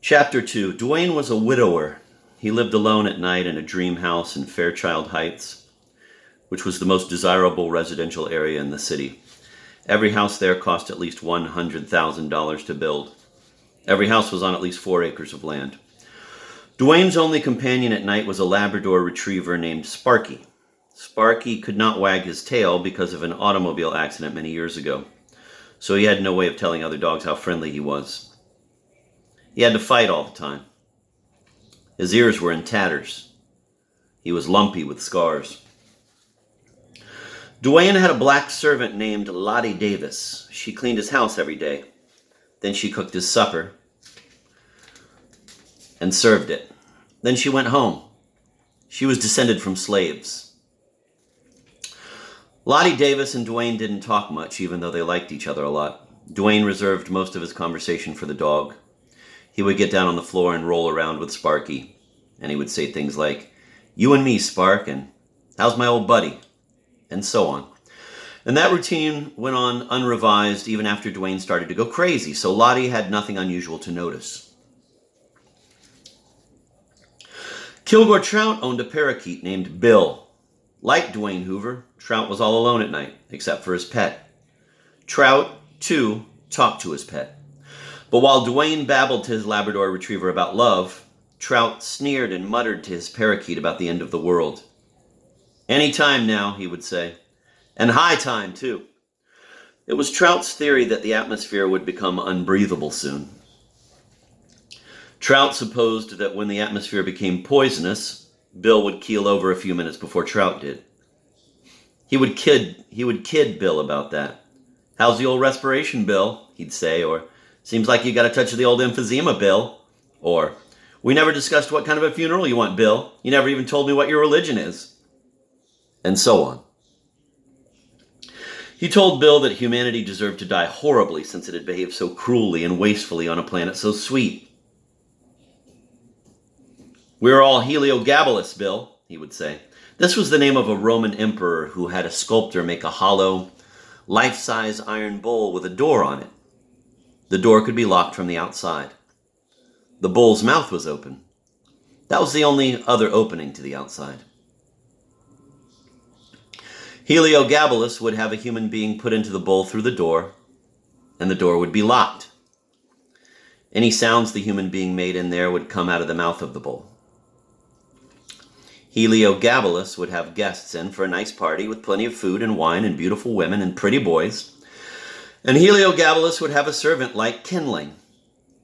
Chapter 2. Dwayne was a widower. He lived alone at night in a dream house in Fairchild Heights, which was the most desirable residential area in the city. Every house there cost at least $100,000 to build. Every house was on at least 4 acres of land. Dwayne's only companion at night was a Labrador retriever named Sparky. Sparky could not wag his tail because of an automobile accident many years ago, so he had no way of telling other dogs how friendly he was. He had to fight all the time. His ears were in tatters. He was lumpy with scars. Dwayne had a black servant named Lottie Davis. She cleaned his house every day. Then she cooked his supper and served it. Then she went home. She was descended from slaves. Lottie Davis and Dwayne didn't talk much, even though they liked each other a lot. Dwayne reserved most of his conversation for the dog. He would get down on the floor and roll around with Sparky, and he would say things like, "You and me, Spark," and "How's my old buddy?" and so on. And that routine went on unrevised even after Dwayne started to go crazy, so Lottie had nothing unusual to notice. Kilgore Trout owned a parakeet named Bill. Like Dwayne Hoover, Trout was all alone at night, except for his pet. Trout, too, talked to his pet. But while Dwayne babbled to his Labrador retriever about love, Trout sneered and muttered to his parakeet about the end of the world. "Any time now," he would say. "And high time, too." It was Trout's theory that the atmosphere would become unbreathable soon. Trout supposed that when the atmosphere became poisonous, Bill would keel over a few minutes before Trout did. He would kid Bill about that. "How's the old respiration, Bill?" he'd say, or "Seems like you got a touch of the old emphysema, Bill." Or, "We never discussed what kind of a funeral you want, Bill. You never even told me what your religion is." And so on. He told Bill that humanity deserved to die horribly since it had behaved so cruelly and wastefully on a planet so sweet. "We're all Heliogabalus, Bill," he would say. This was the name of a Roman emperor who had a sculptor make a hollow, life-size iron bowl with a door on it. The door could be locked from the outside. The bowl's mouth was open. That was the only other opening to the outside. Heliogabalus would have a human being put into the bowl through the door, and the door would be locked. Any sounds the human being made in there would come out of the mouth of the bowl. Heliogabalus would have guests in for a nice party with plenty of food and wine and beautiful women and pretty boys. And Heliogabalus would have a servant light kindling.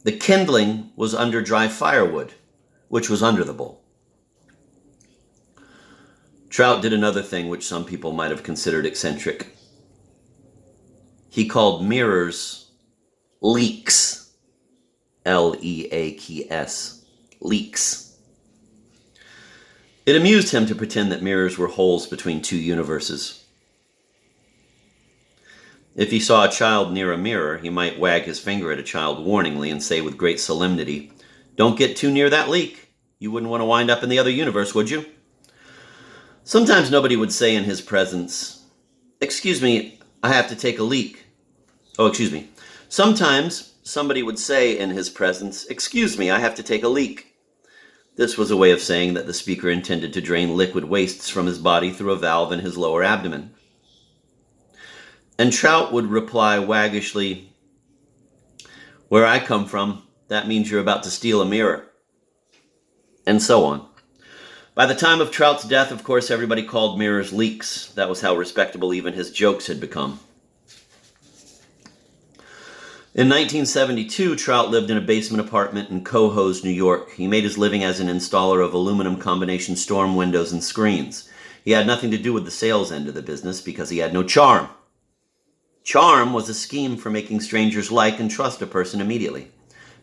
The kindling was under dry firewood, which was under the bowl. Trout did another thing which some people might have considered eccentric. He called mirrors leaks. L-E-A-K-S. Leaks. It amused him to pretend that mirrors were holes between two universes. If he saw a child near a mirror, he might wag his finger at a child warningly and say with great solemnity, "Don't get too near that leak. You wouldn't want to wind up in the other universe, would you?" Sometimes nobody would say in his presence, "Excuse me, I have to take a leak." Sometimes somebody would say in his presence, "Excuse me, I have to take a leak." This was a way of saying that the speaker intended to drain liquid wastes from his body through a valve in his lower abdomen. And Trout would reply waggishly, "Where I come from, that means you're about to steal a mirror." And so on. By the time of Trout's death, of course, everybody called mirrors leaks. That was how respectable even his jokes had become. In 1972, Trout lived in a basement apartment in Cohoes, New York. He made his living as an installer of aluminum combination storm windows and screens. He had nothing to do with the sales end of the business because he had no charm. Charm was a scheme for making strangers like and trust a person immediately,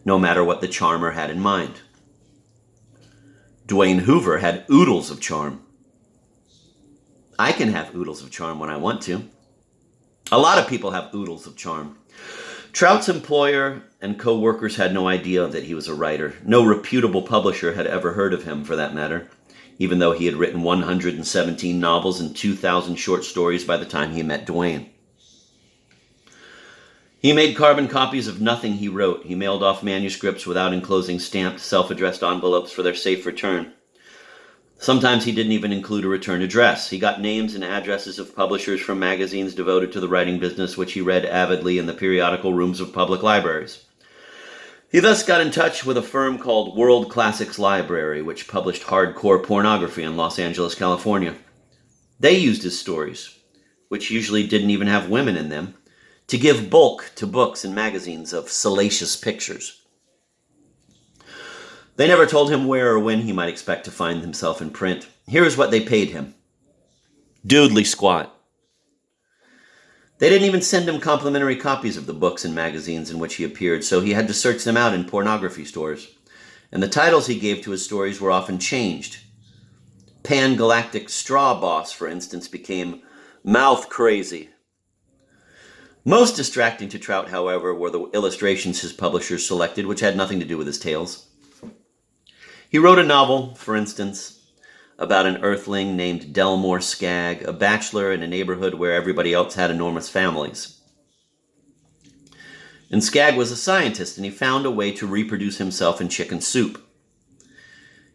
no matter what the charmer had in mind. Dwayne Hoover had oodles of charm. I can have oodles of charm when I want to. A lot of people have oodles of charm. Trout's employer and co-workers had no idea that he was a writer. No reputable publisher had ever heard of him, for that matter, even though he had written 117 novels and 2,000 short stories by the time he met Dwayne. He made carbon copies of nothing he wrote. He mailed off manuscripts without enclosing stamped, self-addressed envelopes for their safe return. Sometimes he didn't even include a return address. He got names and addresses of publishers from magazines devoted to the writing business, which he read avidly in the periodical rooms of public libraries. He thus got in touch with a firm called World Classics Library, which published hardcore pornography in Los Angeles, California. They used his stories, which usually didn't even have women in them, to give bulk to books and magazines of salacious pictures. They never told him where or when he might expect to find himself in print. Here is what they paid him. Doodly squat. They didn't even send him complimentary copies of the books and magazines in which he appeared, so he had to search them out in pornography stores. And the titles he gave to his stories were often changed. Pan-Galactic Straw Boss, for instance, became Mouth Crazy. Most distracting to Trout, however, were the illustrations his publishers selected, which had nothing to do with his tales. He wrote a novel, for instance, about an earthling named Delmore Skagg, a bachelor in a neighborhood where everybody else had enormous families. And Skagg was a scientist, and he found a way to reproduce himself in chicken soup.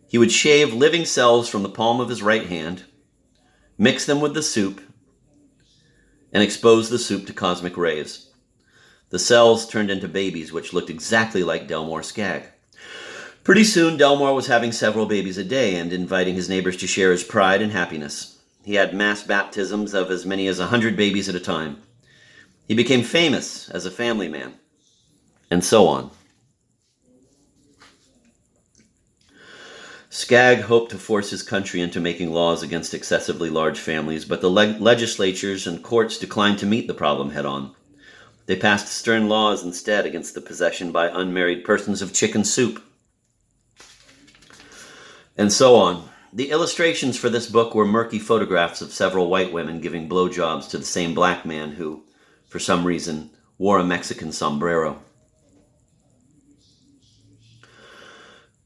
He would shave living cells from the palm of his right hand, mix them with the soup, and expose the soup to cosmic rays. The cells turned into babies, which looked exactly like Delmore Skagg. Pretty soon, Delmore was having several babies a day and inviting his neighbors to share his pride and happiness. He had mass baptisms of as many as 100 babies at a time. He became famous as a family man, and so on. Skagg hoped to force his country into making laws against excessively large families, but the legislatures and courts declined to meet the problem head-on. They passed stern laws instead against the possession by unmarried persons of chicken soup. And so on. The illustrations for this book were murky photographs of several white women giving blowjobs to the same black man who, for some reason, wore a Mexican sombrero.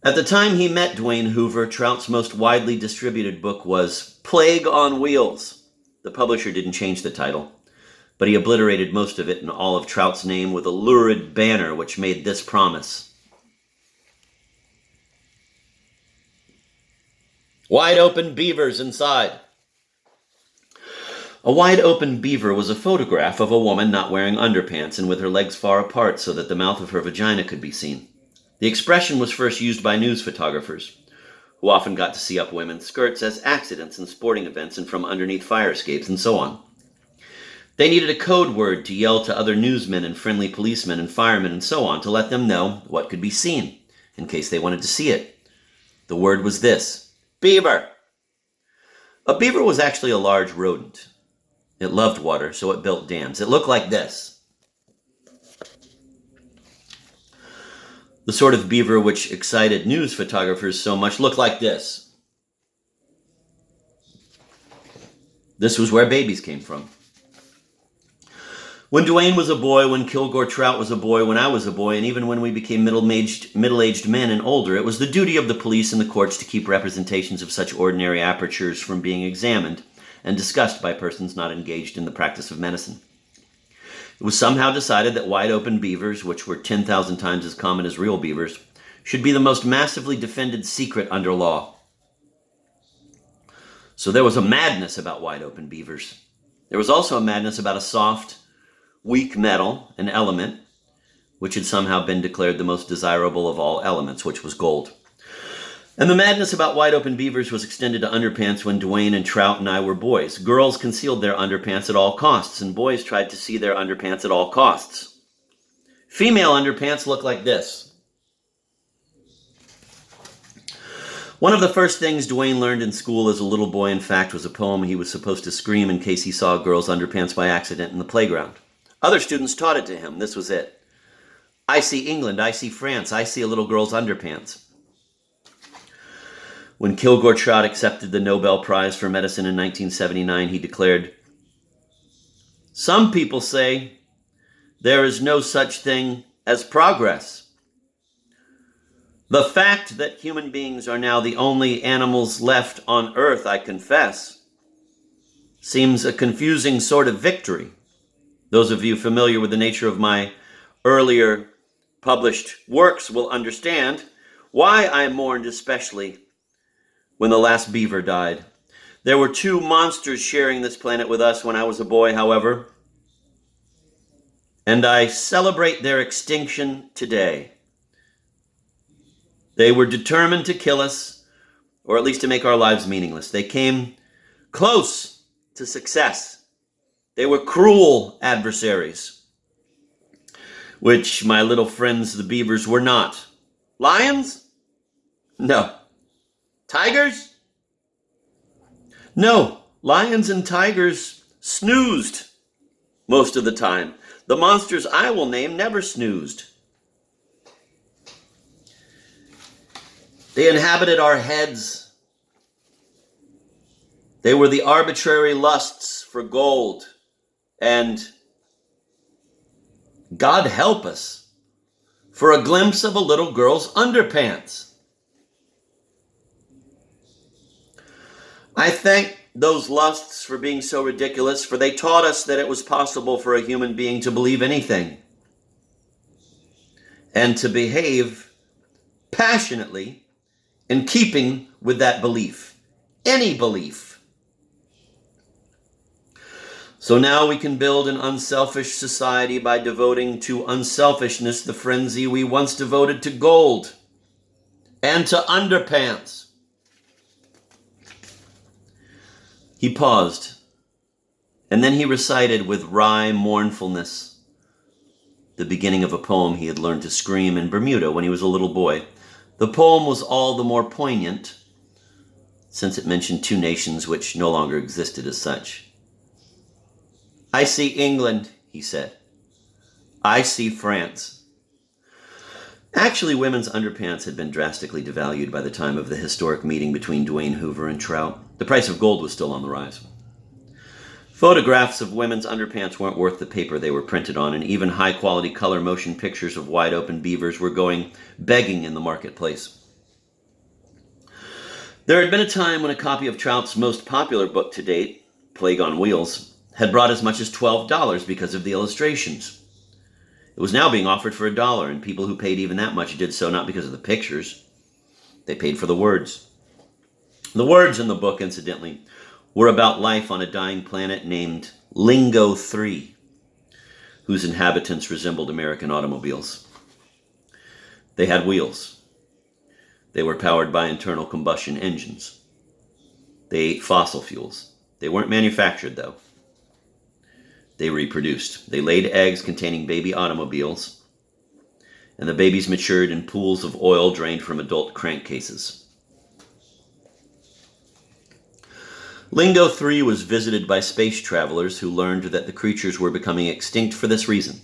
At the time he met Dwayne Hoover, Trout's most widely distributed book was Plague on Wheels. The publisher didn't change the title, but he obliterated most of it in all of Trout's name with a lurid banner which made this promise. Wide open beavers inside. A wide open beaver was a photograph of a woman not wearing underpants and with her legs far apart so that the mouth of her vagina could be seen. The expression was first used by news photographers, who often got to see up women's skirts as accidents in sporting events and from underneath fire escapes and so on. They needed a code word to yell to other newsmen and friendly policemen and firemen and so on to let them know what could be seen, in case they wanted to see it. The word was this: beaver. A beaver was actually a large rodent. It loved water, so it built dams. It looked like this. The sort of beaver which excited news photographers so much looked like this. This was where babies came from. When Dwayne was a boy, when Kilgore Trout was a boy, when I was a boy, and even when we became middle-aged men and older, it was the duty of the police and the courts to keep representations of such ordinary apertures from being examined and discussed by persons not engaged in the practice of medicine. It was somehow decided that wide-open beavers, which were 10,000 times as common as real beavers, should be the most massively defended secret under law. So there was a madness about wide-open beavers. There was also a madness about a soft, weak metal, an element, which had somehow been declared the most desirable of all elements, which was gold. And the madness about wide-open beavers was extended to underpants when Dwayne and Trout and I were boys. Girls concealed their underpants at all costs, and boys tried to see their underpants at all costs. Female underpants look like this. One of the first things Dwayne learned in school as a little boy, in fact, was a poem he was supposed to scream in case he saw a girl's underpants by accident in the playground. Other students taught it to him. This was it. I see England, I see France, I see a little girl's underpants. When Kilgore Trout accepted the Nobel Prize for Medicine in 1979, he declared, "Some people say there is no such thing as progress. The fact that human beings are now the only animals left on Earth, I confess, seems a confusing sort of victory. Those of you familiar with the nature of my earlier published works will understand why I mourned especially when the last beaver died. There were two monsters sharing this planet with us when I was a boy, however, and I celebrate their extinction today. They were determined to kill us, or at least to make our lives meaningless. They came close to success. They were cruel adversaries, which my little friends, the beavers, were not. Lions? No. Tigers? No. Lions and tigers snoozed most of the time. The monsters I will name never snoozed. They inhabited our heads. They were the arbitrary lusts for gold. And God help us, for a glimpse of a little girl's underpants. I thank those lusts for being so ridiculous, for they taught us that it was possible for a human being to believe anything and to behave passionately in keeping with that belief, any belief. So now we can build an unselfish society by devoting to unselfishness the frenzy we once devoted to gold and to underpants. He paused, and then he recited with wry mournfulness the beginning of a poem he had learned to scream in Bermuda when he was a little boy. The poem was all the more poignant since it mentioned two nations which no longer existed as such. I see England, he said. I see France. Actually, women's underpants had been drastically devalued by the time of the historic meeting between Dwayne Hoover and Trout. The price of gold was still on the rise. Photographs of women's underpants weren't worth the paper they were printed on, and even high-quality color motion pictures of wide-open beavers were going begging in the marketplace. There had been a time when a copy of Trout's most popular book to date, Plague on Wheels, had brought as much as $12 because of the illustrations. It was now being offered for $1, and people who paid even that much did so not because of the pictures. They paid for the words. The words in the book, incidentally, were about life on a dying planet named Lingo 3, whose inhabitants resembled American automobiles. They had wheels. They were powered by internal combustion engines. They ate fossil fuels. They weren't manufactured, though. They reproduced. They laid eggs containing baby automobiles, and the babies matured in pools of oil drained from adult crankcases. Lingo 3 was visited by space travelers who learned that the creatures were becoming extinct for this reason.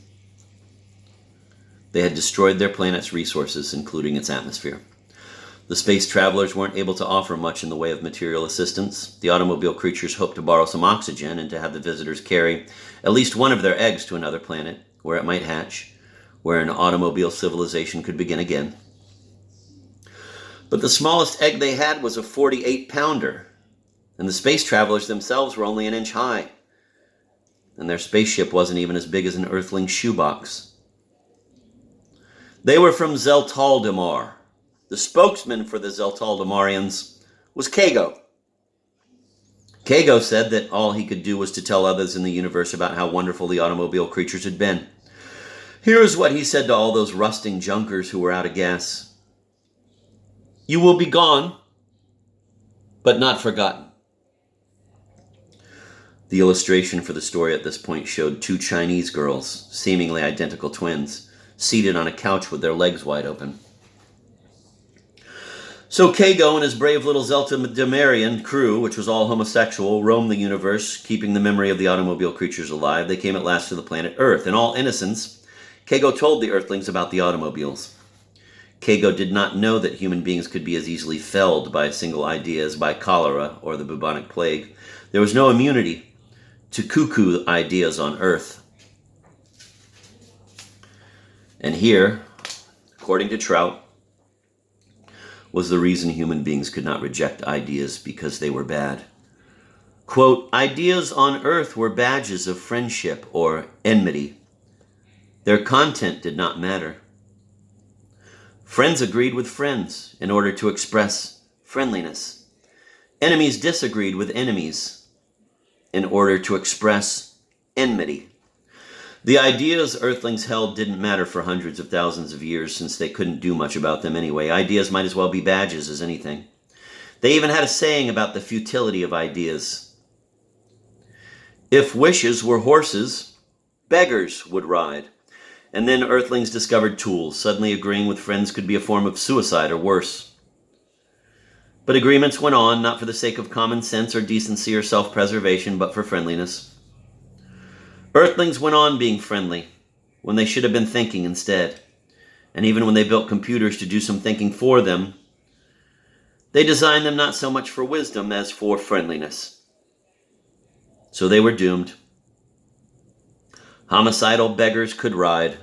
They had destroyed their planet's resources, including its atmosphere. The space travelers weren't able to offer much in the way of material assistance. The automobile creatures hoped to borrow some oxygen and to have the visitors carry at least one of their eggs to another planet, where it might hatch, where an automobile civilization could begin again. But the smallest egg they had was a 48-pounder, and the space travelers themselves were only an inch high, and their spaceship wasn't even as big as an Earthling shoebox. They were from Zeltaldemar. The spokesman for the Zeltaldemarians was Kago. Kago said that all he could do was to tell others in the universe about how wonderful the automobile creatures had been. Here is what he said to all those rusting junkers who were out of gas. You will be gone, but not forgotten. The illustration for the story at this point showed two Chinese girls, seemingly identical twins, seated on a couch with their legs wide open. So Kago and his brave little Zeltaldemarian crew, which was all homosexual, roamed the universe, keeping the memory of the automobile creatures alive. They came at last to the planet Earth. In all innocence, Kago told the Earthlings about the automobiles. Kago did not know that human beings could be as easily felled by a single idea as by cholera or the bubonic plague. There was no immunity to cuckoo ideas on Earth. And here, according to Trout, was the reason human beings could not reject ideas because they were bad. Quote, ideas on earth were badges of friendship or enmity. Their content did not matter. Friends agreed with friends in order to express friendliness. Enemies disagreed with enemies in order to express enmity. The ideas earthlings held didn't matter for hundreds of thousands of years, since they couldn't do much about them anyway. Ideas might as well be badges as anything. They even had a saying about the futility of ideas. If wishes were horses, beggars would ride. And then earthlings discovered tools. Suddenly agreeing with friends could be a form of suicide or worse. But agreements went on, not for the sake of common sense or decency or self-preservation, but for friendliness. Earthlings went on being friendly when they should have been thinking instead. And even when they built computers to do some thinking for them, they designed them not so much for wisdom as for friendliness. So they were doomed. Homicidal beggars could ride.